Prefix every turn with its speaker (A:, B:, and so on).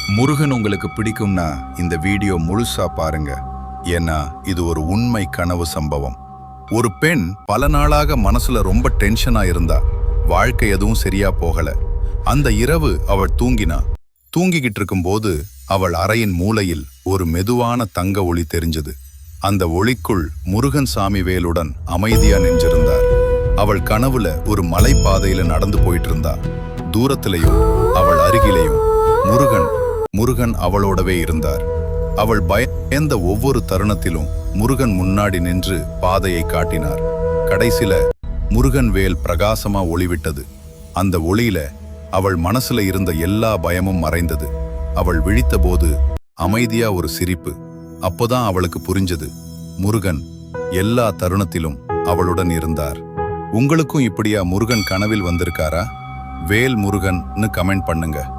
A: முருகன் உங்களுக்கு பிடிக்கும்னா இந்த வீடியோ முழுசா பாருங்க. ஏன்னா இது ஒரு உண்மை கனவு சம்பவம். ஒரு பெண் பல நாளாக மனசுல ரொம்ப டென்ஷனா இருந்தா. வாழ்க்கை எதுவும் சரியா போகல. அந்த இரவு அவள் தூங்கிக்கிட்டு இருக்கும்போது அவள் அறையின் மூலையில் ஒரு மெதுவான தங்க ஒளி தெரிஞ்சது. அந்த ஒளிக்குள் முருகன் சாமி வேலுடன் அமைதியா நின்றிருந்தார். அவள் கனவுல ஒரு மலைப்பாதையில நடந்து போயிட்டு இருந்தா. தூரத்திலையும் அவள் அருகிலையும் முருகன் அவளோடவே இருந்தார். அவள் பயந்த ஒவ்வொரு தருணத்திலும் முருகன் முன்னாடி நின்று பாதையை காட்டினார். கடைசில முருகன் வேல் பிரகாசமா ஒளிவிட்டது. அந்த ஒளியில அவள் மனசுல இருந்த எல்லா பயமும் மறைந்தது. அவள் விழித்தபோது அமைதியா ஒரு சிரிப்பு. அப்போதான் அவளுக்கு புரிஞ்சது, முருகன் எல்லா தருணத்திலும் அவளுடன் இருந்தார். உங்களுக்கும் இப்படியா முருகன் கனவில் வந்திருக்காரா? வேல் முருகன்னு கமெண்ட் பண்ணுங்க.